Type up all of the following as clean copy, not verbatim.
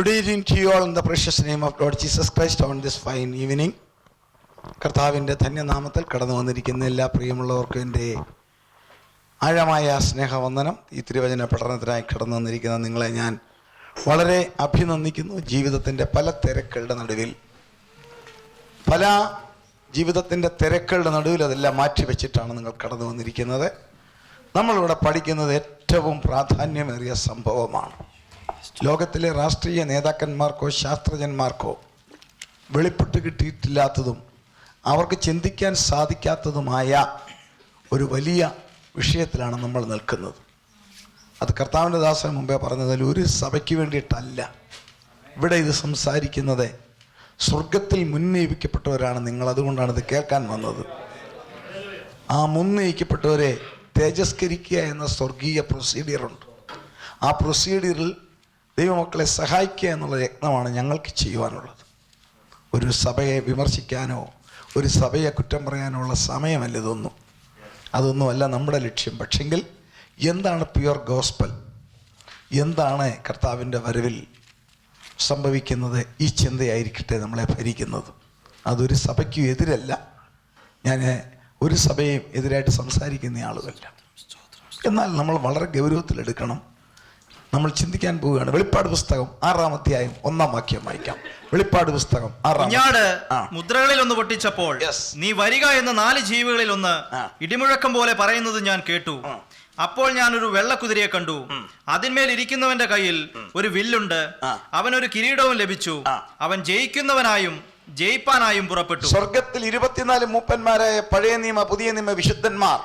Good evening to you all in the precious name of Lord Jesus Christ on this fine evening. കർത്താവിൻ്റെ ധന്യനാമത്തിൽ കടന്നു വന്നിരിക്കുന്ന എല്ലാ പ്രിയമുള്ളവർക്കും എൻ്റെ ആഴമായ സ്നേഹവന്ദനം. ഈ തിരുവചന പഠനത്തിനായി കടന്നു വന്നിരിക്കുന്ന നിങ്ങളെ ഞാൻ വളരെ അഭിനന്ദിക്കുന്നു. ജീവിതത്തിൻ്റെ പല തിരക്കുകളുടെ നടുവിൽ അതെല്ലാം മാറ്റിവെച്ചിട്ടാണ് നിങ്ങൾ കടന്നു വന്നിരിക്കുന്നത്. നമ്മളിവിടെ പഠിക്കുന്നത് ഏറ്റവും പ്രാധാന്യമേറിയ സംഭവമാണ്. ലോകത്തിലെ രാഷ്ട്രീയ നേതാക്കന്മാർക്കോ ശാസ്ത്രജ്ഞന്മാർക്കോ വെളിപ്പെട്ട് കിട്ടിയിട്ടില്ലാത്തതും അവർക്ക് ചിന്തിക്കാൻ സാധിക്കാത്തതുമായ ഒരു വലിയ വിഷയത്തിലാണ് നമ്മൾ നിൽക്കുന്നത്. അത് കർത്താവിൻ്റെ ദാസന് മുമ്പേ പറഞ്ഞതിൽ ഒരു സഭയ്ക്ക് വേണ്ടിയിട്ടല്ല ഇവിടെ ഇത് സംസാരിക്കുന്നത്. സ്വർഗത്തിൽ മുന്നയിക്കപ്പെട്ടവരാണ് നിങ്ങൾ, അതുകൊണ്ടാണ് ഇത് കേൾക്കാൻ വന്നത്. ആ മുന്നയിക്കപ്പെട്ടവരെ തേജസ്കരിക്കുക എന്ന സ്വർഗീയ പ്രൊസീഡിയറുണ്ട്. ആ പ്രൊസീഡിയറിൽ ദൈവമക്കളെ സഹായിക്കുക എന്നുള്ള യത്നമാണ് ഞങ്ങൾക്ക് ചെയ്യുവാനുള്ളത്. ഒരു സഭയെ വിമർശിക്കാനോ ഒരു സഭയെ കുറ്റം പറയാനോ ഉള്ള സമയമല്ല അതൊന്നുമല്ല നമ്മുടെ ലക്ഷ്യം. പക്ഷെങ്കിൽ എന്താണ് പ്യുവർ ഗോസ്പൽ, എന്താണ് കർത്താവിൻ്റെ വരവിൽ സംഭവിക്കുന്നത്, ഈ ചിന്തയായിരിക്കട്ടെ നമ്മളെ ഭരിക്കുന്നത്. അതൊരു സഭയ്ക്കും എതിരല്ല. ഞാൻ ഒരു സഭയും എതിരായിട്ട് സംസാരിക്കുന്ന ആളുമല്ല. എന്നാൽ നമ്മൾ വളരെ ഗൗരവത്തിലെടുക്കണം. നമ്മൾ ചിന്തിക്കാൻ പോവുകയാണ്. വെളിപ്പാട് പുസ്തകം 6-ാം അധ്യായം 1-ാം വാക്യം വായിക്കാം. വെളിപ്പാട് പുസ്തകം 6-ാം. മുദ്രകളിൽ ഒന്ന് പൊട്ടിച്ചപ്പോൾ നീ വരിക എന്ന 4 ജീവികളിൽ ഒന്ന് ഇടിമുഴക്കം പോലെ പറയുന്നത് ഞാൻ കേട്ടു. അപ്പോൾ ഞാൻ ഒരു വെള്ളക്കുതിരയെ കണ്ടു. അതിന്മേൽ ഇരിക്കുന്നവന്റെ കയ്യിൽ ഒരു വില്ലുണ്ട്. അവനൊരു കിരീടവും ലഭിച്ചു. അവൻ ജയിക്കുന്നവനായും ജയിപ്പാനായും പുറപ്പെട്ടു. സ്വർഗത്തിൽ 24 മൂപ്പന്മാരായ പഴയ നിയമ പുതിയ നിയമ വിശുദ്ധന്മാർ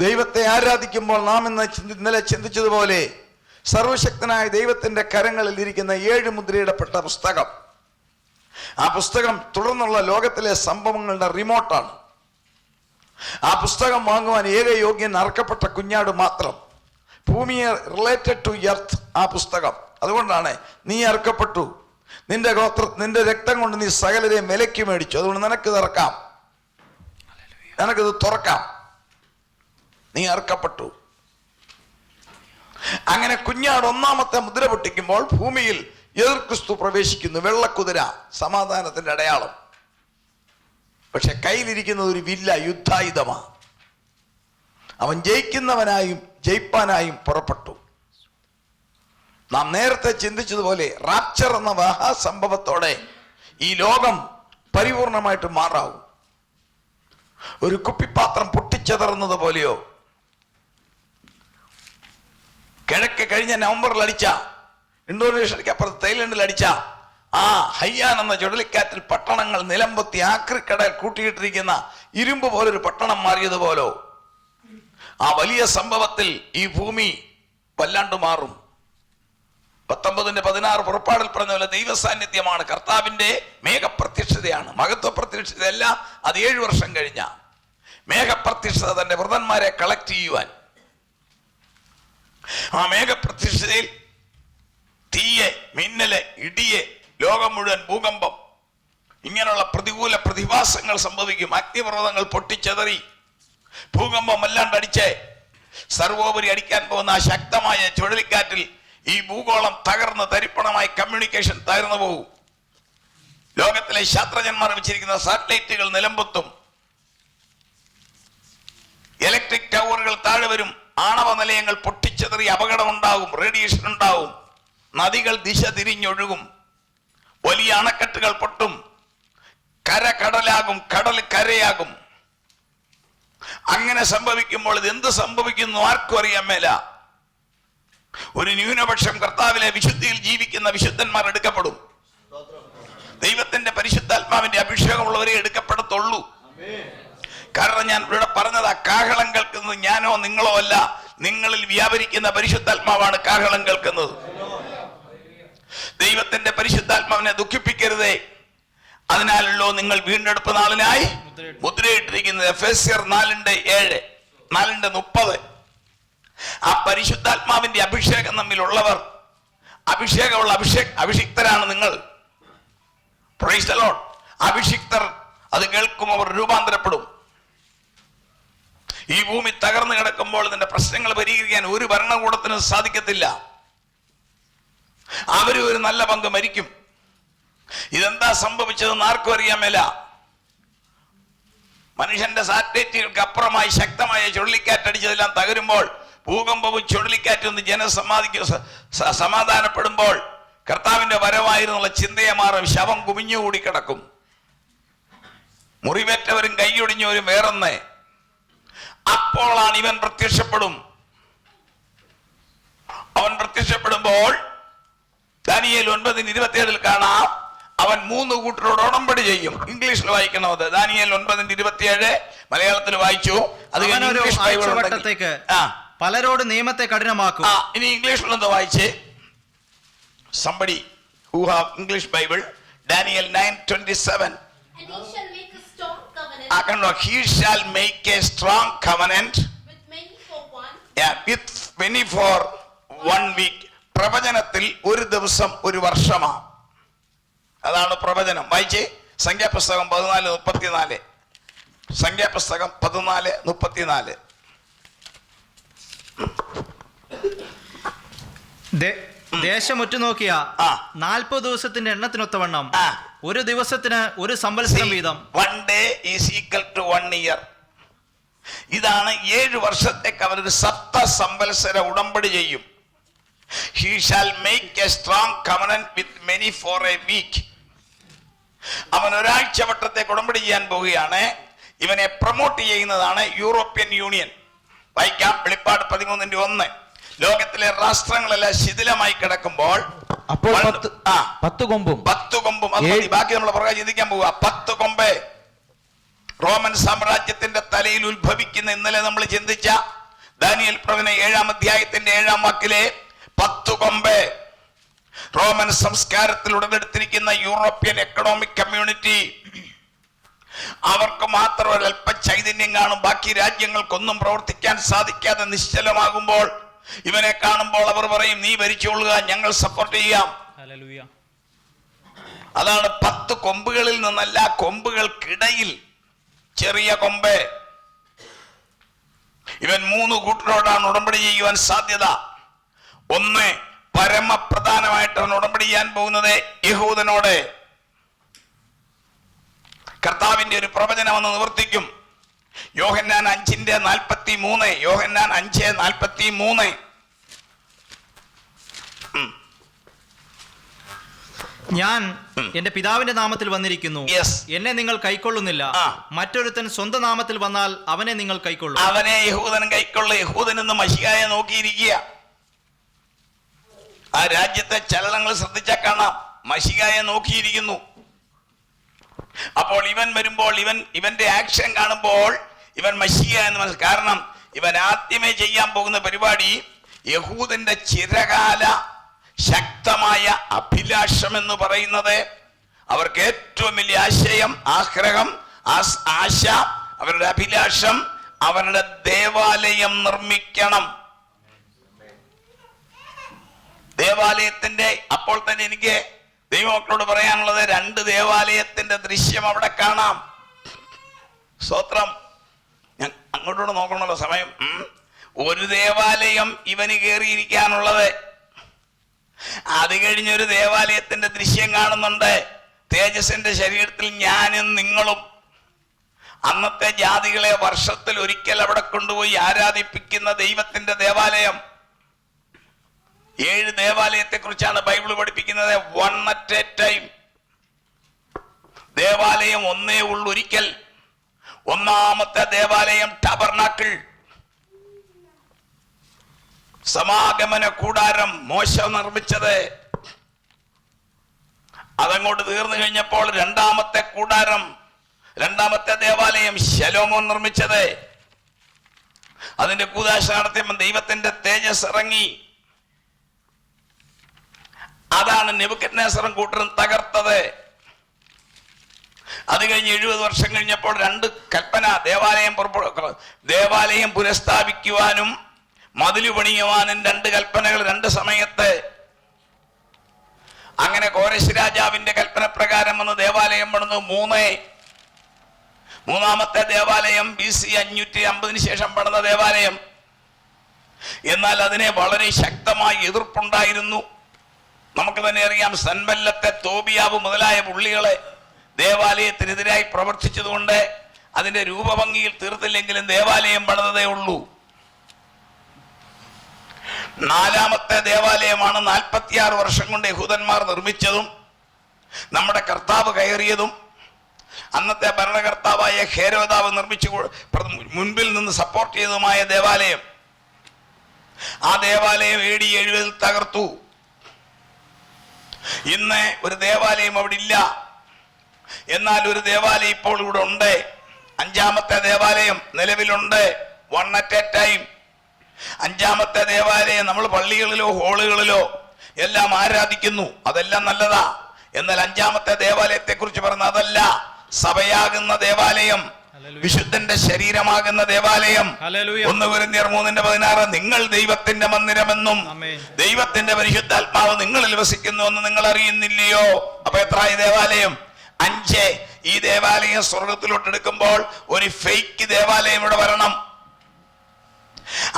ദൈവത്തെ ആരാധിക്കുമ്പോൾ നാം ഇന്നലെ ചിന്തിച്ചതുപോലെ സർവശക്തനായ ദൈവത്തിന്റെ കരങ്ങളിൽ ഇരിക്കുന്ന 7 മുദ്രയിടപ്പെട്ട പുസ്തകം. ആ പുസ്തകം തുടർന്നുള്ള ലോകത്തിലെ സംഭവങ്ങളുടെ റിമോട്ടാണ്. ആ പുസ്തകം വാങ്ങുവാൻ ഏക യോഗ്യൻ അർക്കപ്പെട്ട കുഞ്ഞാട് മാത്രം. ഭൂമിയെ റിലേറ്റഡ് ടു എർത്ത് ആ പുസ്തകം. അതുകൊണ്ടാണ് നീ അർക്കപ്പെട്ടു, നിന്റെ രക്തം കൊണ്ട് നീ സകലരെയും വിലയ്ക്ക് മേടിച്ചു, അതുകൊണ്ട് നിനക്കിത് തുറക്കാം. നീ അർക്കപ്പെട്ടു. അങ്ങനെ കുഞ്ഞാട് 1-ാമത്തെ മുദ്ര പൊട്ടിക്കുമ്പോൾ ഭൂമിയിൽ എതിർ ക്രിസ്തു പ്രവേശിക്കുന്നു. വെള്ളക്കുതിര സമാധാനത്തിന്റെ അടയാളം. പക്ഷെ കയ്യിലിരിക്കുന്നത് ഒരു വില്ല, യുദ്ധായുധമാ. അവൻ ജയിക്കുന്നവനായും ജയിപ്പാനായും പുറപ്പെട്ടു. നാം നേരത്തെ ചിന്തിച്ചതുപോലെ റാപ്ചർ എന്ന മഹാസംഭവത്തോടെ ഈ ലോകം പരിപൂർണമായിട്ട് മാറാവും. ഒരു കുപ്പിപ്പാത്രം പൊട്ടിച്ചെതറുന്നത് പോലെയോ, കിഴക്ക് കഴിഞ്ഞ നവംബറിൽ അടിച്ച, ഇന്തോനേഷ്യക്ക് അപ്പുറത്ത് തായ്ലൻഡിൽ അടിച്ച ആ ഹയ്യാൻ എന്ന ചുഴലിക്കാറ്റിൽ പട്ടണങ്ങൾ നിലംപൊത്തി ആക്രിക്കടൽ കൂട്ടിയിട്ടിരിക്കുന്ന ഇരുമ്പ് പോലൊരു പട്ടണം മാറിയതുപോലോ ആ വലിയ സംഭവത്തിൽ ഈ ഭൂമി വല്ലാണ്ട് മാറും. 19:16 പുറപ്പാടിൽ പറഞ്ഞ പോലെ ദൈവ സാന്നിധ്യമാണ്, കർത്താവിന്റെ മേഘപ്രത്യക്ഷതയാണ്. മഹത്വ പ്രത്യക്ഷതയല്ല, അത് 7 വർഷം കഴിഞ്ഞ മേഘപ്രത്യക്ഷത തന്റെ വൃതന്മാരെ കളക്ട് ചെയ്യുവാൻ. ആ മേഘപ്രത്യക്ഷതയിൽ തീയെ, മിന്നല്, ഇടിയെ, ലോകം മുഴുവൻ ഭൂകമ്പം, ഇങ്ങനെയുള്ള പ്രതികൂല പ്രതിഭാസങ്ങൾ സംഭവിക്കും. അഗ്നിപർവ്വതങ്ങൾ പൊട്ടിച്ചെതറി, ഭൂകമ്പം അല്ലാണ്ടടിച്ച് സർവോപരി അടിക്കാൻ പോകുന്ന ആ ശക്തമായ ചുഴലിക്കാറ്റിൽ ഈ ഭൂഗോളം തകർന്ന് തരിപ്പണമായി കമ്മ്യൂണിക്കേഷൻ തകർന്നു പോകും. ലോകത്തിലെ ശാസ്ത്രജ്ഞന്മാർ വെച്ചിരിക്കുന്ന സാറ്റലൈറ്റുകൾ നിലംപൊത്തും. ഇലക്ട്രിക് ടവറുകൾ താഴെ വരും. ആണവ നിലയങ്ങൾ പൊട്ടിച്ചെതറി അപകടം ഉണ്ടാകും, റേഡിയേഷൻ ഉണ്ടാവും. നദികൾ ദിശ തിരിഞ്ഞൊഴുകും. വലിയ അണക്കെട്ടുകൾ പൊട്ടും. കര കടലാകും, കടൽ കരയാകും. അങ്ങനെ സംഭവിക്കുമ്പോൾ ഇത് എന്ത് സംഭവിക്കുന്നു ആർക്കും അറിയാൻ മേല. ഒരു ന്യൂനപക്ഷം കർത്താവിലെ വിശുദ്ധിയിൽ ജീവിക്കുന്ന വിശുദ്ധന്മാർ എടുക്കപ്പെടും. ദൈവത്തിന്റെ പരിശുദ്ധാത്മാവിന്റെ അഭിഷേകമുള്ളവരെ എടുക്കപ്പെടത്തുള്ളൂ. കാരണം ഞാൻ ഇവിടെ പറഞ്ഞത്, ആ കാഹളം കേൾക്കുന്നത് ഞാനോ നിങ്ങളോ അല്ല, നിങ്ങളിൽ വ്യാപരിക്കുന്ന പരിശുദ്ധാത്മാവാണ് കാഹളം കേൾക്കുന്നത്. ദൈവത്തിന്റെ പരിശുദ്ധാത്മാവിനെ ദുഃഖിപ്പിക്കരുതേ, അതിനാലല്ലോ നിങ്ങൾ വീണ്ടെടുപ്പ് നാളിനായി മുദ്രയിട്ടിരിക്കുന്നത്. എഫേസ്യർ 4:7, 4:30. ആ പരിശുദ്ധാത്മാവിന്റെ അഭിഷേകം നമ്മിലുള്ളവർ, അഭിഷേകമുള്ള അഭിഷിക്തരാണ് നിങ്ങൾ. Praise the Lord. അഭിഷിക്തർ അത് കേൾക്കും, അവർ രൂപാന്തരപ്പെടും. ഈ ഭൂമി തകർന്നു കിടക്കുമ്പോൾ ഇതിന്റെ പ്രശ്നങ്ങൾ പരിഹരിക്കാൻ ഒരു ഭരണകൂടത്തിനും സാധിക്കത്തില്ല. അവരും ഒരു നല്ല പങ്ക് മരിക്കും. ഇതെന്താ സംഭവിച്ചതെന്ന് ആർക്കും അറിയാൻ മേല. മനുഷ്യന്റെ സാറ്റലൈറ്റുകൾക്ക് അപ്പുറമായി ശക്തമായ ചുഴലിക്കാറ്റടിച്ചതെല്ലാം തകരുമ്പോൾ, ഭൂകമ്പവും ചുഴലിക്കാറ്റൊന്ന് സമാധാനപ്പെടുമ്പോൾ കർത്താവിന്റെ വരവായിരുന്നുള്ള ചിന്തയെ മാറും. ശവം കുമിഞ്ഞുകൂടി കിടക്കും. മുറിവേറ്റവരും കൈയൊടിഞ്ഞവരും വേറൊന്ന്. അപ്പോഴാണ് ഇവൻ പ്രത്യക്ഷപ്പെടും. അവൻ പ്രത്യക്ഷപ്പെടുമ്പോൾ ദാനിയേൽ 9:27 കാണാം, അവൻ 3 കൂട്ടരോട് ഉടമ്പടി ചെയ്യും. ഇംഗ്ലീഷിൽ വായിക്കണം അത്. ദാനിയേൽ 9:27 മലയാളത്തിൽ വായിച്ചു. അത് പലരോട് നിയമത്തെ കഠിനമാക്കും. ഇനി ഇംഗ്ലീഷിലൊന്ന് വായിച്ചേ. Somebody who have English Bible, Daniel 9:27. And he shall make a strong covenant. He shall make a strong covenant With many for one. with many for 1 week. പ്രവചനത്തിൽ ഒരു ദിവസം ഒരു വർഷമാണ്. അതാണ് പ്രവചനം. വായിച്ചേ സംഖ്യാപുസ്തകം 14:34. സംഖ്യാപുസ്തകം 14:34. ദേശം ഉറ്റുനോക്കിയ 40 ദിവസത്തിന്റെ എണ്ണത്തിനൊത്തവണ്ണം ഒരു ദിവസത്തിന് ഒരു സംവത്സരം വീതം. 1 day is equal to 1 year. ഇതാണ് 7 വർഷത്തേക്ക് അവരൊരു 7 സംവത്സര ഉടമ്പടി ചെയ്യും. He shall make a strong covenant with many for a week. അവൻ ഒരാഴ്ച വട്ടത്തേക്ക് ഉടമ്പടി ചെയ്യാൻ പോവുകയാണ്. ഇവനെ പ്രൊമോട്ട് ചെയ്യുന്നതാണ് യൂറോപ്യൻ യൂണിയൻ. വായിക്കാം വെളിപ്പാട് 13:1. ലോകത്തിലെ രാഷ്ട്രങ്ങളെല്ലാം ശിഥിലമായി കിടക്കുമ്പോൾ അപ്പോൾ 10 കൊമ്പും ബാക്കി നമ്മൾ പുറകെ ചിന്തിക്കാൻ പോവുക. 10 കൊമ്പ് റോമൻ സാമ്രാജ്യത്തിന്റെ തലയിൽ ഉത്ഭവിക്കുന്ന ഇന്നലെ നമ്മൾ ചിന്തിച്ച ദാനിയേൽ പ്രവചനം 7-ാം അധ്യായത്തിന്റെ 7-ാം വാക്കിലെ 10 കൊമ്പ് റോമൻ സംസ്കാരത്തിൽ ഉടലെടുത്തിരിക്കുന്ന യൂറോപ്യൻ എക്കണോമിക് കമ്മ്യൂണിറ്റി. അവർക്ക് മാത്രം ഒരല്പ ചൈതന്യം കാണും. ബാക്കി രാജ്യങ്ങൾക്കൊന്നും പ്രവർത്തിക്കാൻ സാധിക്കാതെ നിശ്ചലമാകുമ്പോൾ ഇവനെ കാണുമ്പോൾ അവർ പറയും, നീ ഭരിച്ചോളുക, ഞങ്ങൾ സപ്പോർട്ട് ചെയ്യാം. അതാണ് 10 കൊമ്പുകളിൽ നിന്നല്ല, കൊമ്പുകൾക്കിടയിൽ ചെറിയ കൊമ്പ്. ഇവൻ 3 കൂട്ടരോടാണ് ഉടമ്പടി ചെയ്യുവാൻ സാധ്യത. ഒന്ന്, പരമപ്രധാനമായിട്ട് അവൻ ഉടമ്പടി ചെയ്യാൻ പോകുന്നത് യഹൂദനോട്. കർത്താവിന്റെ ഒരു പ്രവചനം എന്ന് നിവർത്തിക്കും. യോഹന്നാൻ 5:43. യോഹന്നാൻ 5:43. ഞാൻ എന്റെ പിതാവിന്റെ നാമത്തിൽ വന്നിരിക്കുന്നു, എന്നെ നിങ്ങൾ കൈക്കൊള്ളുന്നില്ല. മറ്റൊരുത്തൻ സ്വന്തം നാമത്തിൽ വന്നാൽ അവനെ നിങ്ങൾ കൈക്കൊള്ളും. അവനെ യഹൂദൻ കൈക്കൊള്ളും. യഹൂദൻ എന്ന് മശിഹായെ നോക്കിയിരിക്കുക. ആ രാജ്യത്തെ ചലനങ്ങൾ ശ്രദ്ധിച്ചാൽ കാണാം, മശിഹായെ നോക്കിയിരിക്കുന്നു. അപ്പോൾ ഇവൻ വരുമ്പോൾ ഇവന്റെ ആക്ഷൻ കാണുമ്പോൾ ഇവൻ മശിഹ എന്ന് മനസ്സിലാക്കും. കാരണം ഇവൻ ആദ്യമേ ചെയ്യാൻ പോകുന്ന പരിപാടി യഹൂദന്റെ ചിരകാല ശക്തമായ അഭിലാഷം എന്ന് പറയുന്നത്, അവർക്ക് ഏറ്റവും വലിയ ആശയം, ആഗ്രഹം, ആശ, അവരുടെ അഭിലാഷം, അവരുടെ ദേവാലയം നിർമ്മിക്കണം. ദേവാലയത്തിന്റെ അപ്പോൾ തന്നെ എനിക്ക് ദൈവമക്കളോട് പറയാനുള്ളത്, 2 ദേവാലയത്തിന്റെ ദൃശ്യം അവിടെ കാണാം. സ്തോത്രം. ഞാൻ അങ്ങോട്ടോട് നോക്കണമല്ലോ സമയം. ഒരു ദേവാലയം ഇവന് കയറിയിരിക്കാനുള്ളത്. അത് കഴിഞ്ഞൊരു ദേവാലയത്തിന്റെ ദൃശ്യം കാണുന്നുണ്ട്. തേജസ്സിന്റെ ശരീരത്തിൽ ഞാനും നിങ്ങളും. അന്നത്തെ ജാതികളെ വർഷത്തിൽ ഒരിക്കൽ അവിടെ കൊണ്ടുപോയി ആരാധിപ്പിക്കുന്ന ദൈവത്തിന്റെ ദേവാലയം. 7 ദേവാലയത്തെ കുറിച്ചാണ് ബൈബിൾ പഠിപ്പിക്കുന്നത്. 1 at a time. ദേവാലയം ഒന്നേ ഉള്ളൂ ഒരിക്കൽ. ഒന്നാമത്തെ ദേവാലയം ടബർനാക്കിൾ, സമാഗമന കൂടാരം, മോശ നിർമ്മിച്ചത്. അതങ്ങോട്ട് തീർന്നു കഴിഞ്ഞപ്പോൾ രണ്ടാമത്തെ കൂടാരം, രണ്ടാമത്തെ ദേവാലയം ശലോമോൻ നിർമ്മിച്ചത്. അതിന്റെ കൂദാശ നടത്തിയപ്പോൾ ദൈവത്തിന്റെ തേജസ് ഇറങ്ങി. അതാണ് നെബൂഖദ്നേസറും കൂട്ടരും തകർത്തത്. അത് കഴിഞ്ഞ് 70 വർഷം കഴിഞ്ഞപ്പോൾ 2 കൽപ്പന. ദേവാലയം പുനഃസ്ഥാപിക്കുവാനും മതിലു പണിയുവാനും 2 കൽപ്പനകൾ 2 സമയത്ത്. അങ്ങനെ കോരശ് രാജാവിന്റെ കൽപ്പന പ്രകാരം വന്ന് ദേവാലയം പണിതു. 3. മൂന്നാമത്തെ ദേവാലയം BC 550 ശേഷം പണിത ദേവാലയം. എന്നാൽ അതിനെ വളരെ ശക്തമായി എതിർപ്പുണ്ടായിരുന്നു. നമുക്ക് തന്നെ അറിയാം, സൻബല്ലത്തെ, തോബിയാവ് മുതലായ പുള്ളികളെ ദേവാലയത്തിനെതിരായി പ്രവർത്തിച്ചതുകൊണ്ട് അതിന്റെ രൂപഭംഗിയിൽ തീർത്തില്ലെങ്കിലും ദേവാലയം പണിതതേ ഉള്ളൂ. 4ാമത്തെ ദേവാലയമാണ് 46 വർഷം കൊണ്ട് യഹൂദന്മാർ നിർമ്മിച്ചതും നമ്മുടെ കർത്താവ് കയറിയതും അന്നത്തെ ഭരണകർത്താവായ ഹേരോദാവ് നിർമ്മിച്ചു മുൻപിൽ നിന്ന് സപ്പോർട്ട് ചെയ്തതുമായ ദേവാലയം. ആ ദേവാലയം AD 70 തകർത്തു. ഇന്ന് ഒരു ദേവാലയം അവിടെ ഇല്ല. എന്നാൽ ഒരു ദേവാലയം ഇപ്പോൾ ഇവിടെ ഉണ്ട്. 5ാമത്തെ ദേവാലയം നിലവിലുണ്ട്. 1 at a time. 5ാമത്തെ ദേവാലയം നമ്മൾ പള്ളികളിലോ ഹോളുകളിലോ എല്ലാം ആരാധിക്കുന്നു, അതെല്ലാം നല്ലതാ. എന്നാൽ 5ാമത്തെ ദേവാലയത്തെ കുറിച്ച് പറഞ്ഞ അതല്ല. സഭയാകുന്ന ദേവാലയം, വിശുദ്ധന്റെ ശരീരമാകുന്ന ദേവാലയം. 1 കൊരിന്ത്യർ 3:16 നിങ്ങൾ ദൈവത്തിന്റെ മന്ദിരമെന്നും ദൈവത്തിന്റെ പരിശുദ്ധാത്മാവ് നിങ്ങളിൽ വസിക്കുന്നുവെന്ന് നിങ്ങൾ അറിയുന്നില്ലയോ? അപ്പൊ എത്രയായി ദേവാലയം? 5. ഈ ദേവാലയം സ്വർഗത്തിലോട്ട് എടുക്കുമ്പോൾ ഒരു ഫേക്ക് ദേവാലയം ഇവിടെ വരണം.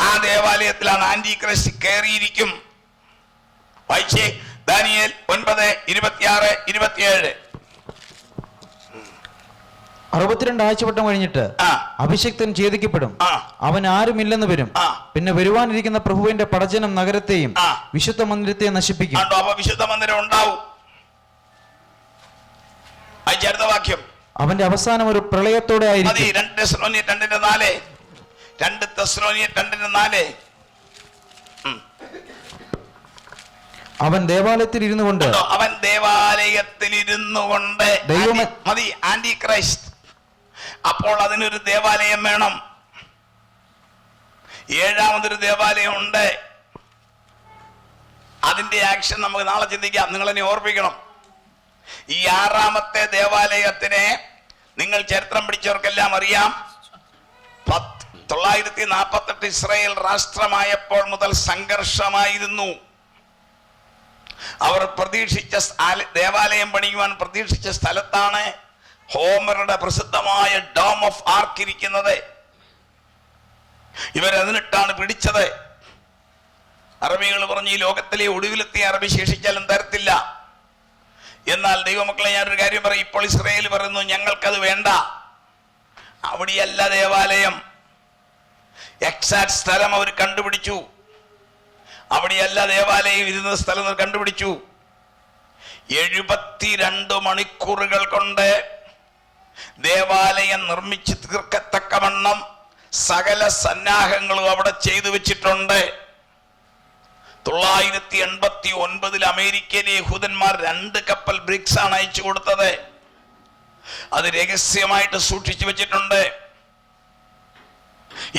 ആ ദേവാലയത്തിലാണ് ആന്റി ക്രൈസ്റ്റ് കയറിയിരിക്കും. വായിച്ചേ, ദാനിയേൽ 9:26-27. 62 ആഴ്ചവട്ടം കഴിഞ്ഞിട്ട് അഭിഷിക്തൻ ഛേദിക്കപ്പെടും, അവൻ ആരുമില്ലെന്ന് വരും. പിന്നെ വരുവാനിരിക്കുന്ന പ്രഭുവിന്റെ പടജനം നഗരത്തെയും വിശുദ്ധ മന്ദിരത്തെയും നശിപ്പിക്കും. അപ്പൊ വിശുദ്ധ മന്ദിരം ഉണ്ടാവും. അടുത്ത വാക്യം, അവന്റെ അവസാനം ഒരു പ്രളയത്തോടെ ആയിരിക്കും. 2 തെസ്സലോനിയർ 2:4. അവൻ ദേവാലയത്തിൽ ഇരുന്നു കൊണ്ട് മതി ആന്റി ക്രൈസ്റ്റ്. അപ്പോൾ അതിനൊരു ദേവാലയം വേണം. 7ാമതൊരു ദേവാലയം ഉണ്ട്. അതിന്റെ ആക്ഷൻ നമുക്ക് നാളെ ചിന്തിക്കാം. നിങ്ങൾ എന്നെ ഓർപ്പിക്കണം. ഈ 6ാമത്തെ ദേവാലയത്തിനെ നിങ്ങൾ ചരിത്രം പഠിച്ചവർക്കെല്ലാം അറിയാം. 948 ഇസ്രായേൽ രാഷ്ട്രമായപ്പോൾ മുതൽ സംഘർഷമായിരുന്നു. അവർ പ്രതീക്ഷിച്ച ദേവാലയം പണിയുവാൻ പ്രതീക്ഷിച്ച സ്ഥലത്താണ് ഹോമറുടെ പ്രസിദ്ധമായ ഡോം ഓഫ് ആർക്ക് ഇരിക്കുന്നത്. ഇവരതിനിട്ടാണ് പിടിച്ചത്. അറബികൾ പറഞ്ഞു, ഈ ലോകത്തിലെ ഒടുവിലെത്തിയ അറബി ശേഷിച്ചാലും തരത്തില്ല. എന്നാൽ ദൈവമക്കളെ, ഞാനൊരു കാര്യം പറയും. ഇപ്പോൾ ഇസ്രായേൽ പറയുന്നു ഞങ്ങൾക്കത് വേണ്ട. അവിടെയല്ല ദേവാലയം. എക്സാക്ട് സ്ഥലം അവർ കണ്ടുപിടിച്ചു. അവിടെയല്ല ദേവാലയം ഇരുന്ന സ്ഥലം കണ്ടുപിടിച്ചു. 72 മണിക്കൂറുകൾ കൊണ്ട് ദേവാലയം നിർമ്മിച്ച് തീർക്കത്തക്കവണ്ണം സകല സന്നാഹങ്ങളും അവിടെ ചെയ്തു വെച്ചിട്ടുണ്ട്. 989 അമേരിക്കയിലെ യഹൂദന്മാർ 2 കപ്പൽ ബ്രിക്സ് ആണ് അയച്ചു കൊടുത്തത്. അത് രഹസ്യമായിട്ട് സൂക്ഷിച്ചു വെച്ചിട്ടുണ്ട്.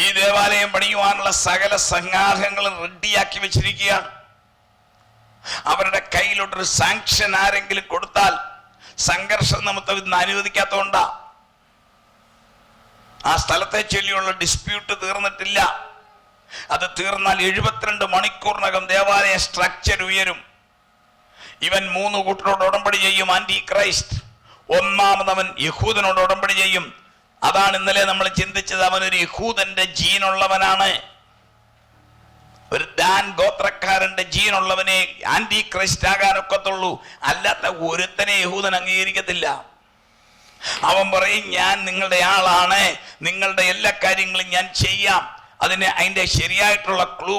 ഈ ദേവാലയം പണിയുവാനുള്ള സകല സന്നാഹങ്ങളും റെഡിയാക്കി വെച്ചിരിക്കുകയാണ്. അവരുടെ കയ്യിലോട്ടൊരു സാങ്ഷൻ ആരെങ്കിലും കൊടുത്താൽ സംഘർഷം നമുക്ക് ഇന്ന് അനുവദിക്കാത്തതുകൊണ്ടാ. ആ സ്ഥലത്തെ ചൊല്ലിയുള്ള ഡിസ്പ്യൂട്ട് തീർന്നിട്ടില്ല. അത് തീർന്നാൽ 72 മണിക്കൂറിനകം ദേവാലയ സ്ട്രക്ചർ ഉയരും. ഇവൻ 3 കൂട്ടരോട് ഉടമ്പടി ചെയ്യും. Anti Christ. 1-ാമതവൻ യഹൂദനോട് ഉടമ്പടി ചെയ്യും. അതാണ് ഇന്നലെ നമ്മൾ ചിന്തിച്ചത്. അവനൊരു യഹൂദന്റെ ജീനുള്ളവനാണ്. ഒരു ദാൻ ഗോത്രക്കാരന്റെ ജീനുള്ളവനെ ആന്റി ക്രൈസ്റ്റ് ആകാനൊക്കത്തുള്ളൂ. അല്ലാത്ത ഒരുത്തനെ യഹൂദൻ അംഗീകരിക്കത്തില്ല. അവൻ പറയും, ഞാൻ നിങ്ങളുടെ ആളാണ്, നിങ്ങളുടെ എല്ലാ കാര്യങ്ങളും ഞാൻ ചെയ്യാം. അതിന്റെ ശരിയായിട്ടുള്ള ക്ലൂ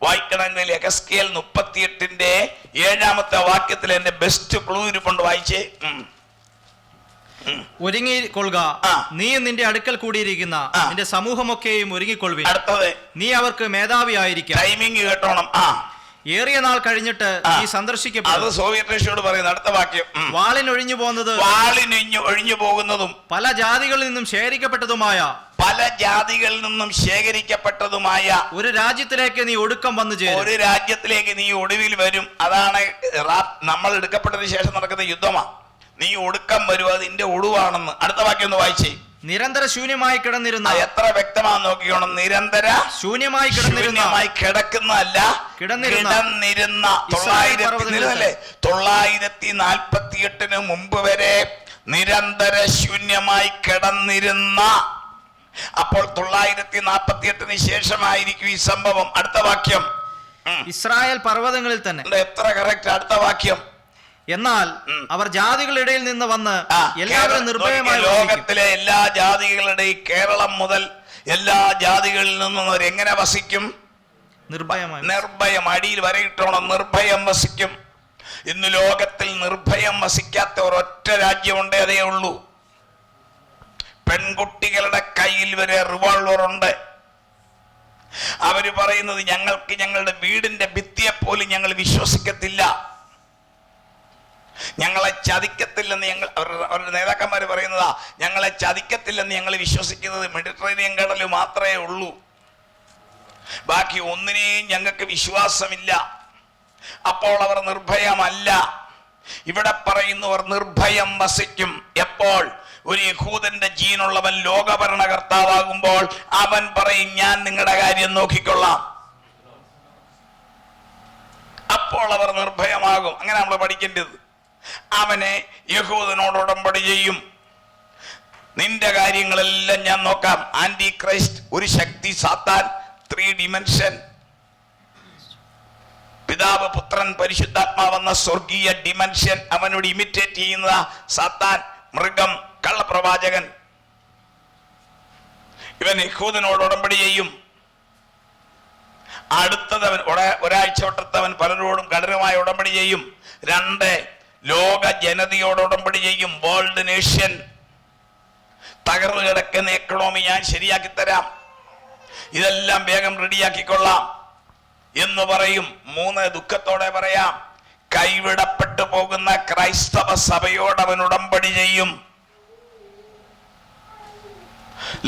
വായിക്കണമെങ്കിൽ എഹെസ്കേൽ 38-7 വാക്യത്തിൽ എന്റെ ബെസ്റ്റ് ക്ലൂ ഇരിപ്പുണ്ട്. വായിച്ചേ. ഒരുങ്ങിക്കൊള്ളുക, നീ നിന്റെ അടുക്കൽ കൂടിയിരിക്കുന്ന നിന്റെ സമൂഹമൊക്കെയും ഒരുങ്ങിക്കൊള്ളുവിൻ. അടുത്തത്, നീ അവർക്ക് മേധാവിയായിരിക്കും. ടൈമിംഗ് കേട്ടോണം. ഏറിയ നാൾ കഴിഞ്ഞിട്ട് നീ സന്ദർശിക്കപ്പെടും. അത് സോവിയറ്റ് റഷ്യയോട് പറയുന്നത്. അടുത്ത വാക്യം, വാളിനൊഴിഞ്ഞു പോകുന്നതും പല ജാതികളിൽ നിന്നും ശേഖരിക്കപ്പെട്ടതുമായ ഒരു രാജ്യത്തിലേക്ക് നീ ഒടുക്കം വന്നു ചേരും. ഒരു രാജ്യത്തിലേക്ക് നീ ഒടുവിൽ വരും. അതാണ് നമ്മൾ എടുക്കപ്പെട്ടതിന് ശേഷം നടക്കുന്ന യുദ്ധമാണ്. നീ ഒടുക്കം വരും, അതിന്റെ ഒടുവാണെന്ന്. അടുത്ത വാക്യം ഒന്ന് വായിച്ചേ. നിരന്തര ശൂന്യമായി കിടന്നിരുന്ന, എത്ര വ്യക്തമാണെന്ന് നോക്കിക്കോണം. നിരന്തര ശൂന്യമായി കിടക്കുന്നതല്ല, കിടന്നിരുന്ന. 948 മുമ്പ് വരെ നിരന്തര ശൂന്യമായി കിടന്നിരുന്ന. അപ്പോൾ 948 ശേഷമായിരിക്കും ഈ സംഭവം. അടുത്ത വാക്യം, ഇസ്രായേൽ പർവ്വതങ്ങളിൽ തന്നെ. എത്ര കറക്റ്റ്? അടുത്ത വാക്യം. എന്നാൽ അവർ ജാതികളുടെ ഇടയിൽ നിന്ന് വന്ന് എല്ലാവരും നിർഭയമായി ലോകത്തിലെ എല്ലാ ജാതികളുടെയും കേരളം മുതൽ എല്ലാ ജാതികളിൽ നിന്നും അവർ എങ്ങനെ വസിക്കും? നിർഭയം. അടിയിൽ വരയിട്ടോണം, നിർഭയം വസിക്കും. ഇന്ന് ലോകത്തിൽ നിർഭയം വസിക്കാത്ത ഒരൊറ്റ രാജ്യമുണ്ട്, അതേ ഉള്ളൂ. പെൺകുട്ടികളുടെ കയ്യിൽ വരെ റിവോൾവർ ഉണ്ട്. അവര് പറയുന്നത് ഞങ്ങൾക്ക് ഞങ്ങളുടെ വീടിന്റെ ഭിത്തിയെ പോലും ഞങ്ങൾ വിശ്വസിക്കത്തില്ല, ഞങ്ങളെ ചതിക്കത്തില്ലെന്ന് അവരുടെ നേതാക്കന്മാർ പറയുന്നതാ. ഞങ്ങളെ ചതിക്കത്തില്ലെന്ന് ഞങ്ങൾ വിശ്വസിക്കുന്നത് മെഡിറ്ററേനിയൻ കടൽ മാത്രമേ ഉള്ളൂ, ബാക്കി ഒന്നിനെയും ഞങ്ങൾക്ക് വിശ്വാസമില്ല. അപ്പോൾ അവർ നിർഭയമല്ല. ഇവിടെ പറയുന്നവർ നിർഭയം വസിക്കും. എപ്പോൾ? ഒരു യഹൂദന്റെ ജീനുള്ളവൻ ലോകഭരണകർത്താവാകുമ്പോൾ അവൻ പറയും ഞാൻ നിങ്ങളുടെ കാര്യം നോക്കിക്കൊള്ളാം. അപ്പോൾ അവർ നിർഭയമാകും. അങ്ങനെ നമ്മൾ പഠിക്കേണ്ടത്. അവനെ യഹൂദനോട് ഉടമ്പടി ചെയ്യും. നിന്റെ കാര്യങ്ങളെല്ലാം ഞാൻ നോക്കാം. ആന്റി ക്രൈസ്റ്റ്, ഒരു ശക്തി, സാത്താൻ, 3 ഡിമെൻഷൻ, പിതാവ്, പുത്രൻ, പരിശുദ്ധാത്മാവെന്ന സ്വർഗീയ ഡിമെൻഷൻ. അവനോട് ഇമിറ്റേറ്റ് ചെയ്യുന്ന സാത്താൻ, മൃഗം, കള്ളപ്രവാചകൻ. ഇവൻ യഹൂദനോട് ഉടമ്പടി ചെയ്യും. അടുത്തവൻ ഒരാഴ്ച തൊട്ടത്തവൻ പലരോടും കഠിനമായ ഉടമ്പടി ചെയ്യും. 2 ലോക ജനതയോട് ഉടമ്പടി ചെയ്യും. World nation. തകർന്നു കിടക്കുന്ന എക്കണോമി ഞാൻ ശരിയാക്കി തരാം, ഇതെല്ലാം വേഗം റെഡിയാക്കിക്കൊള്ളാം എന്ന് പറയും. 3 ദുഃഖത്തോടെ പറയാം, കൈവിടപ്പെട്ടു പോകുന്ന ക്രൈസ്തവ സഭയോട് അവൻ ഉടമ്പടി ചെയ്യും.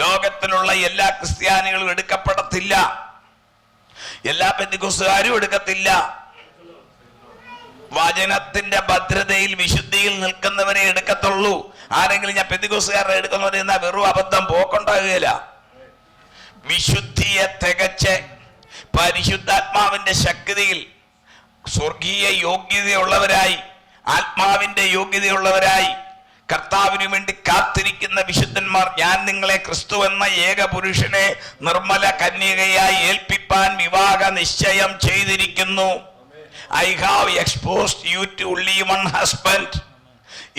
ലോകത്തിലുള്ള എല്ലാ ക്രിസ്ത്യാനികളും എടുക്കപ്പെടത്തില്ല, എല്ലാ പെന്തിക്കോസ്തുകാരും എടുക്കത്തില്ല. വചനത്തിന്റെ ഭദ്രതയിൽ വിശുദ്ധിയിൽ നിൽക്കുന്നവരെ എടുക്കത്തുള്ളൂ. ആരെങ്കിലും ഞാൻ പെന്തിക്കോസ്തുകാരെ എടുക്കുന്നവരെ എന്നാ വെറും അബദ്ധം പോക്കുണ്ടാകുകയില്ല. വിശുദ്ധിയെ തികച്ച് പരിശുദ്ധാത്മാവിന്റെ ശക്തിയിൽ സ്വർഗീയ യോഗ്യതയുള്ളവരായി, ആത്മാവിന്റെ യോഗ്യതയുള്ളവരായി കർത്താവിനു വേണ്ടി കാത്തിരിക്കുന്ന വിശുദ്ധന്മാർ, ഞാൻ നിങ്ങളെ ക്രിസ്തു എന്ന ഏക പുരുഷനെ നിർമ്മല കന്യകയായി ഏൽപ്പിപ്പാൻ വിവാഹ നിശ്ചയം ചെയ്തിരിക്കുന്നു. I have exposed you to only one husband.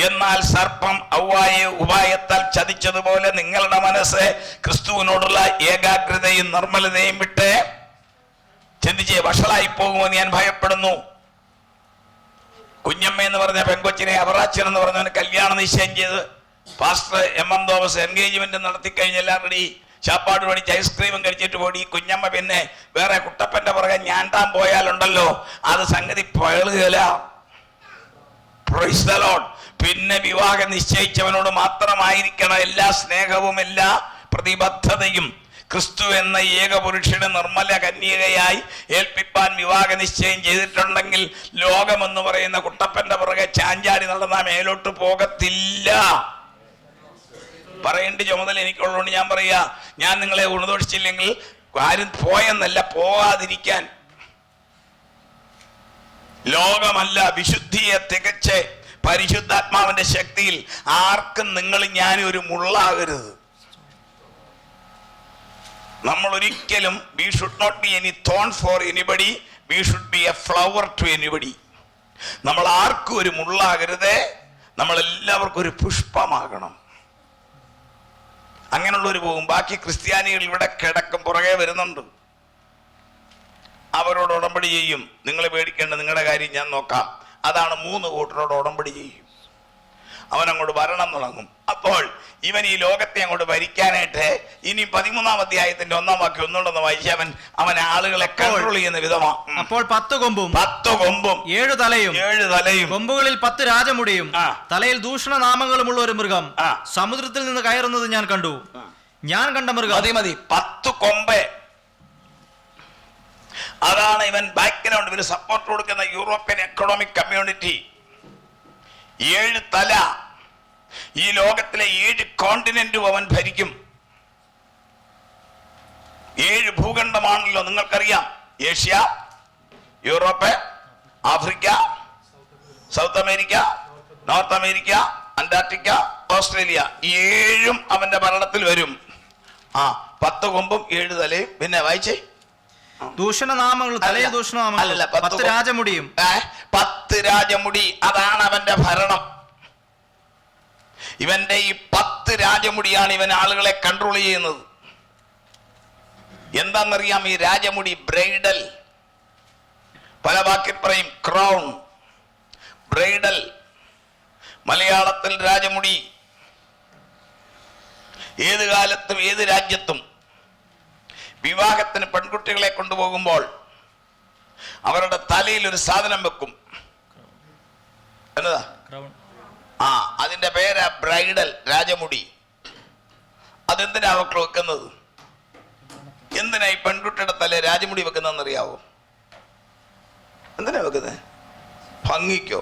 എന്നാൽ സർപ്പം ഔവായെ ഉപായത്താൽ ചതിച്ചതുപോലെ നിങ്ങളുടെ മനസ്സ് ക്രിസ്തുവിനോടുള്ള ഏകാഗ്രതയും നിർമ്മലതയും വിട്ട് ചിന്തിച്ച് വഷളായി പോകുമെന്ന് ഞാൻ ഭയപ്പെടുന്നു. കുഞ്ഞമ്മ എന്ന് പറഞ്ഞ പെൺകൊച്ചിനെ അവറാച്ചൻ എന്ന് പറഞ്ഞവന് കല്യാണം നിശ്ചയം ചെയ്ത് പാസ്റ്റർ M.M. തോമസ് എൻഗേജ്മെന്റ് നടത്തി കഴിഞ്ഞ് എല്ലാം റെഡി, ചാപ്പാട് പഠിച്ച് ഐസ്ക്രീമും കഴിച്ചിട്ട് പോയി. കുഞ്ഞമ്മ പിന്നെ വേറെ കുട്ടപ്പന്റെ പുറകെ ഞാണ്ടാൻ പോയാലുണ്ടല്ലോ അത് സംഗതി പയളുകയില്ല. Praise the Lord. പിന്നെ വിവാഹം നിശ്ചയിച്ചവനോട് മാത്രമായിരിക്കണം എല്ലാ സ്നേഹവും എല്ലാ പ്രതിബദ്ധതയും. ക്രിസ്തു എന്ന ഏകപുരുഷന് നിർമ്മല കന്യകയായി ഏൽപ്പിപ്പാൻ വിവാഹ നിശ്ചയം ചെയ്തിട്ടുണ്ടെങ്കിൽ ലോകമെന്ന് പറയുന്ന കുട്ടപ്പന്റെ പുറകെ ചാഞ്ചാടി നടന്നാ മേലോട്ട് പോകത്തില്ല. പറയേണ്ട ചുമതല എനിക്കുള്ളതുകൊണ്ട് ഞാൻ പറയാ, ഞാൻ നിങ്ങളെ ഉണദോഷിച്ചില്ലെങ്കിൽ ആരും പോയെന്നല്ല, പോകാതിരിക്കാൻ. ലോകമല്ല, വിശുദ്ധിയെ തികച്ച് പരിശുദ്ധാത്മാവിന്റെ ശക്തിയിൽ ആർക്കും നിങ്ങൾ ഞാനും ഒരു മുള്ളാകരുത്. നമ്മൾ ഒരിക്കലും we should not be any thorn for anybody, we should be a flower to anybody. നമ്മൾ ആർക്കും ഒരു മുള്ളാകരുത്, നമ്മൾ എല്ലാവർക്കും ഒരു പുഷ്പമാകണം. അങ്ങനെയുള്ളവർ പോകും. ബാക്കി ക്രിസ്ത്യാനികൾ ഇവിടെ കിടക്കും, പുറകെ വരുന്നുണ്ട്. അവരോട് ഉടമ്പടി ചെയ്യും. നിങ്ങൾ പേടിക്കേണ്ട, നിങ്ങളുടെ കാര്യം ഞാൻ നോക്കാം. അതാണ് 3 കൂട്ടരോട് ഉടമ്പടി ചെയ്യും. അവനങ്ങോട്ട് ഭരണം തുടങ്ങും. അപ്പോൾ ഇവൻ ഈ ലോകത്തെ അങ്ങോട്ട് ഭരിക്കാനായിട്ട് ഇനി 13-ാം അധ്യായത്തിന്റെ 1-ാം വാക്യം ഒന്നുകൊണ്ടെന്ന് വായിച്ചവൻ അവൻ ആളുകളെ കൺട്രോൾ ചെയ്യുന്ന വിധമാണ്. അപ്പോൾ 10 കൊമ്പും 7 തലയും കൊമ്പുകളിൽ 10 രാജമുടിയും തലയിൽ ദൂഷണ നാമങ്ങളുമുള്ള ഒരു മൃഗം സമുദ്രത്തിൽ നിന്ന് കയറുന്നത് ഞാൻ കണ്ടു. ഞാൻ കണ്ട മൃഗം മതി 10 കൊമ്പ്. അതാണ് ഇവൻ ബാക്ക്ഗ്രൗണ്ട്. ഇവന് സപ്പോർട്ട് കൊടുക്കുന്ന യൂറോപ്യൻ എക്കണോമിക് കമ്മ്യൂണിറ്റി. 7 തല. ഈ ലോകത്തിലെ 7 കോണ്ടിനെന്റും അവൻ ഭരിക്കും. 7 ഭൂഖണ്ഡമാണല്ലോ നിങ്ങൾക്കറിയാം. Asia, Europe, Africa, south America, north America, Antarctica, Australia. ഈ 7ഉം അവന്റെ ഭരണത്തിൽ വരും. 10 കൊമ്പും 7 തലയും. പിന്നെ വായിച്ചേ. ദൂഷണനാമങ്ങൾ, തലയിൽ ദൂഷണനാമങ്ങൾ, അല്ലല്ല, 10 രാജമുടിയും. 10 രാജമുടി, അതാണ് അവന്റെ ഭരണം. ഇവന്റെ ഈ 10 രാജമുടിയാണ് ഇവൻ ആളുകളെ കൺട്രോൾ ചെയ്യുന്നത്. എന്താണെന്നറിയാം ഈ രാജമുടി? ബ്രൈഡൽ. പല വാക്കിൽ പറയും ക്രൗൺ, ബ്രൈഡൽ. മലയാളത്തിൽ രാജമുടി. ഏത് കാലത്തും ഏത് രാജ്യത്തും വിവാഹത്തിന് പെൺകുട്ടികളെ കൊണ്ടുപോകുമ്പോൾ അവരുടെ തലയിൽ ഒരു സാധനം വെക്കും. എന്നതാ? അതിന്റെ പേരാ ബ്രൈഡൽ, രാജമുടി. അതെന്തിനാ മക്കൾ വെക്കുന്നത്? എന്തിനാ ഈ പെൺകുട്ടിയുടെ തല രാജമുടി വെക്കുന്നതെന്ന് അറിയാവോ? എന്തിനാ വെക്കുന്നത്? ഭംഗിക്കോ?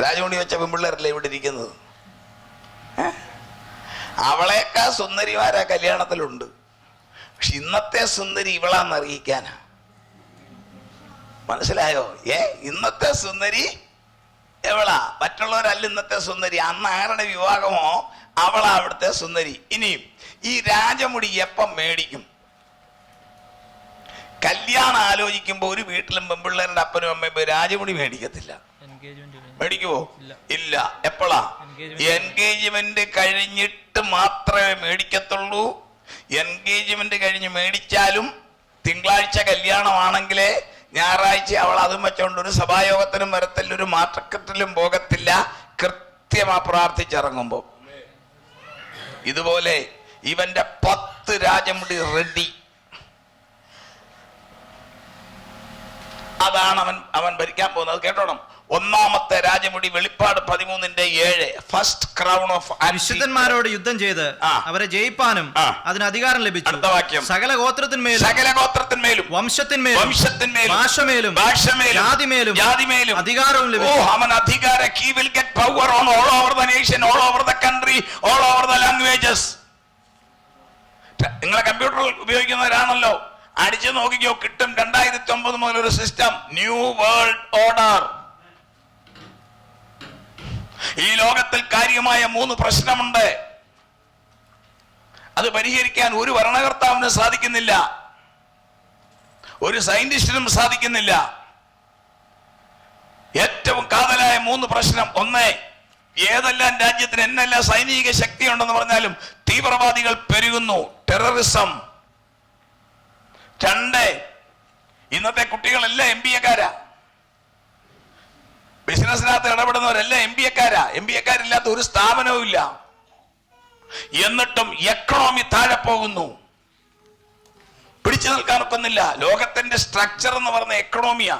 രാജമുടി വെച്ച പെൺപിള്ളേരല്ലേ ഇവിടെ ഇരിക്കുന്നത്? അവളേക്കാ സുന്ദരിമാരാ കല്യാണത്തിലുണ്ട്. പക്ഷെ ഇന്നത്തെ സുന്ദരി ഇവളാന്ന് അറിയിക്കാനാ. മനസ്സിലായോ? ഇന്നത്തെ സുന്ദരി എവളാ, മറ്റുള്ളവരല്ല ഇന്നത്തെ സുന്ദരി. അന്ന് ആരുടെ വിവാഹമോ അവളാ അവിടുത്തെ സുന്ദരി. ഇനിയും ഈ രാജമുടി എപ്പം മേടിക്കും? കല്യാണം ആലോചിക്കുമ്പോ ഒരു വീട്ടിലും പെൺപിള്ളേരുടെ അപ്പനും അമ്മയും രാജമുടി മേടിക്കത്തില്ല. മേടിക്കുവോ? ഇല്ല. എപ്പോഴാ? എൻഗേജ്മെന്റ് കഴിഞ്ഞിട്ട് മാത്രമേ മേടിക്കത്തുള്ളൂ. എൻഗേജ്മെന്റ് കഴിഞ്ഞ് മേടിച്ചാലും തിങ്കളാഴ്ച കല്യാണമാണെങ്കിലേ ഞായറാഴ്ച അവൾ അതും വെച്ചോണ്ട് ഒരു സഭായോഗത്തിനും വരത്തില്ല, ഒരു മാർക്കറ്റിലും പോകത്തില്ല. കൃത്യമാ പ്രാർത്ഥിച്ചിറങ്ങുമ്പോ. ഇതുപോലെ ഇവന്റെ 10 രാജമുടി റെഡി. അതാണ് അവൻ ഭരിക്കാൻ പോകുന്നത്. കേട്ടോണം. ഒന്നാമത്തെ രാജമുടി വെളിപ്പാട് 13:7. First crown of. വിശുദ്ധന്മാരോട് യുദ്ധം ചെയ്ത് അവരെ ജയിപ്പാനും അതിന് അധികാരം ലഭിച്ചു. അടുത്ത വാക്യം. സകല ഗോത്രത്തിന്മേലും വംശത്തിന്മേലും ഭാഷമേലും ജാതിമേലും അധികാരവും ലഭിച്ചു. അവൻ അധികാരം. he will get power on all over the nation, all over the country, all over the languages. നിങ്ങളെ കമ്പ്യൂട്ടർ ഉപയോഗിക്കുന്നവരാണല്ലോ, അടിച്ചു നോക്കിക്കോ, കിട്ടും. 2009 മുതൽ ഒരു സിസ്റ്റം, ന്യൂ വേൾഡ് ഓർഡർ. ഈ ലോകത്തിൽ കാര്യമായ 3 പ്രശ്നമുണ്ട്. അത് പരിഹരിക്കാൻ ഒരു ഭരണകർത്താവിനും സാധിക്കുന്നില്ല, ഒരു സയന്റിസ്റ്റിനും സാധിക്കുന്നില്ല. ഏറ്റവും കാതലായ 3 പ്രശ്നം. ഒന്ന്, ഏതെല്ലാം രാജ്യത്തിന് എന്നെല്ലാം സൈനിക ശക്തി ഉണ്ടെന്ന് പറഞ്ഞാലും തീവ്രവാദികൾ പെരുകുന്നു, ടെററിസം. 2, ഇന്നത്തെ കുട്ടികളെല്ലാം MBA-കാരാ. ബിസിനസ്സിനകത്ത് ഇടപെടുന്നവരെല്ലാം MBA-കാരാ. MBA-കാരില്ലാത്ത ഒരു സ്ഥാപനവും ഇല്ല. എന്നിട്ടും എക്കണോമി താഴെ പോകുന്നു. പിടിച്ചു നിൽക്കാനൊക്കുന്നില്ല. ലോകത്തിന്റെ സ്ട്രക്ചർ എന്ന് പറഞ്ഞ എക്കണോമിയാ.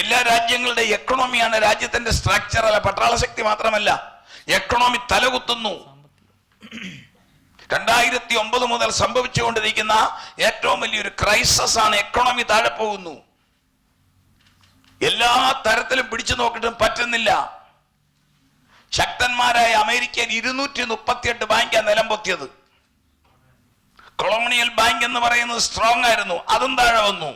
എല്ലാ രാജ്യങ്ങളുടെ എക്കണോമിയാണ് രാജ്യത്തിന്റെ സ്ട്രക്ചർ. അല്ല, പട്ടാള ശക്തി മാത്രമല്ല, എക്കണോമി തലകുത്തുന്നു. 2009 മുതൽ സംഭവിച്ചുകൊണ്ടിരിക്കുന്ന ഏറ്റവും വലിയൊരു ക്രൈസിസ് ആണ്. എക്കണോമി താഴെ പോകുന്നു. എല്ലാ തരത്തിലും പിടിച്ചു നോക്കിയിട്ടും പറ്റുന്നില്ല. ശക്തന്മാരായ അമേരിക്കയിൽ 238 ബാങ്കാണ് നിലം പൊത്തിയത്. കൊളോണിയൽ ബാങ്ക് എന്ന് പറയുന്നത് സ്ട്രോങ് ആയിരുന്നു, അതും താഴെ വന്നു.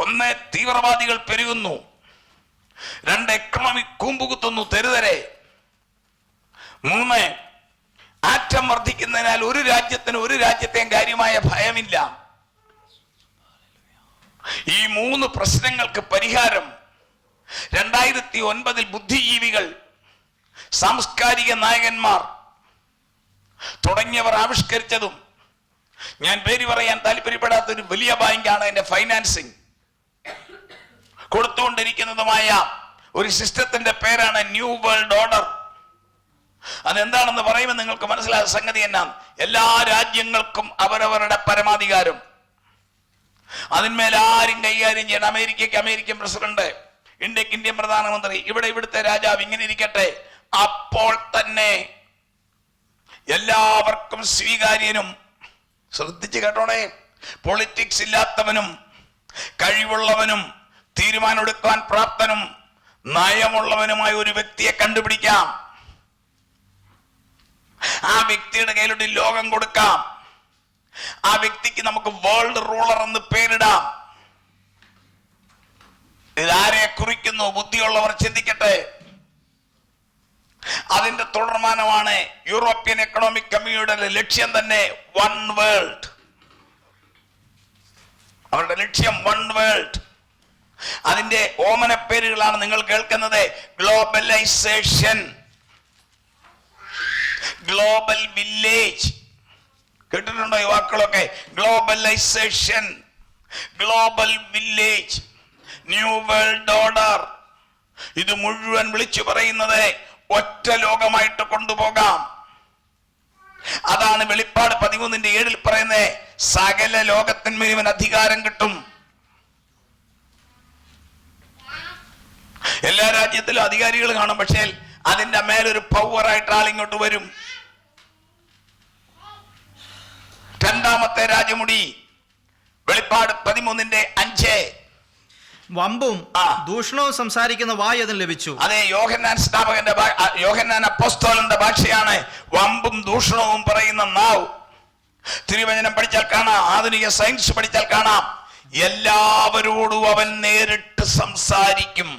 1, തീവ്രവാദികൾ പെരുകുന്നു. 2, എക്കണോമി കൂമ്പുകുത്തുന്നു തെരുതരെ. 3, ആറ്റം വർദ്ധിക്കുന്നതിനാൽ ഒരു രാജ്യത്തെയും കാര്യമായ ഭയമില്ല. ഈ 3 പ്രശ്നങ്ങൾക്ക് പരിഹാരം 2009 ബുദ്ധിജീവികൾ, സാംസ്കാരിക നായകന്മാർ തുടങ്ങിയവർ ആവിഷ്കരിച്ചതും ഞാൻ പേര് പറയാൻ താല്പര്യപ്പെടാത്ത ഒരു വലിയ ബാങ്കാണ് അതിന്റെ ഫൈനാൻസിങ് കൊടുത്തുകൊണ്ടിരിക്കുന്നതുമായ ഒരു സിസ്റ്റത്തിന്റെ പേരാണ് ന്യൂ വേൾഡ് ഓർഡർ. അതെന്താണെന്ന് പറയുമ്പോൾ നിങ്ങൾക്ക് മനസ്സിലായ സംഗതി എന്നാണ്? എല്ലാ രാജ്യങ്ങൾക്കും അവരവരുടെ പരമാധികാരം. അതിന്മേൽ ആരും കൈകാര്യം ചെയ്യണം. അമേരിക്കയ്ക്ക് അമേരിക്കൻ പ്രസിഡന്റ്, ഇന്ത്യക്ക് ഇന്ത്യൻ പ്രധാനമന്ത്രി, ഇവിടുത്തെ രാജാവ് ഇങ്ങനെ ഇരിക്കട്ടെ. അപ്പോൾ തന്നെ എല്ലാവർക്കും സ്വീകാര്യനും, ശ്രദ്ധിച്ച് കേട്ടോണേ, പൊളിറ്റിക്സ് ഇല്ലാത്തവനും കഴിവുള്ളവനും തീരുമാനമെടുക്കാൻ പ്രാപ്തനും നയമുള്ളവനുമായ ഒരു വ്യക്തിയെ കണ്ടുപിടിക്കാം. ആ വ്യക്തിയുടെ കയ്യിലോട്ട് ലോകം കൊടുക്കാം. ആ വ്യക്തിക്ക് നമുക്ക് വേൾഡ് റൂളർ എന്ന് പേരിടാം. ഇതാരെ കുറിക്കുന്നു? ബുദ്ധിയുള്ളവർ ചിന്തിക്കട്ടെ. അതിന്റെ തുടർമാനമാണ് യൂറോപ്യൻ എക്കണോമിക് കമ്മ്യൂണിറ്റിയുടെ ലക്ഷ്യം തന്നെ വൺ വേൾഡ്. അവരുടെ ലക്ഷ്യം വൺ വേൾഡ്. അതിന്റെ ഓമന പേരുകളാണ് നിങ്ങൾ കേൾക്കുന്നത്. Globalisation, global village. കേട്ടിട്ടുണ്ടോ ഈ വാക്കുകളൊക്കെ? Globalisation, global village, new world order. ഇത് മുഴുവൻ വിളിച്ചു പറയുന്നത് ഒറ്റ ലോകമായിട്ട് കൊണ്ടുപോകാം. അതാണ് വെളിപ്പാട് 13:7 പറയുന്നത്, സകല ലോകത്തിന്മേൽ ഇവൻ അധികാരം കിട്ടും. എല്ലാ രാജ്യത്തിലും അധികാരികൾ കാണും, പക്ഷേ അതിന്റെ മേലൊരു പവറായിട്ട് ആളിങ്ങോട്ട് വരും. രണ്ടാമത്തെ രാജമുടി വെളിപ്പാട് 13:5. വമ്പും ദൂഷണവും സംസാരിക്കുന്ന വായ് അതിന് ലഭിച്ചു. അതെ, യോഹന്നാൻ അപ്പോസ്തലന്റെ ഭാഷയാണ് വമ്പും ദൂഷണവും പറയുന്ന നാവ്. തിരുവചനം പഠിച്ചാൽ കാണാം, ആധുനിക സയൻസ് പഠിച്ചാൽ കാണാം, എല്ലാവരോടും അവൻ നേരിട്ട് സംസാരിക്കും.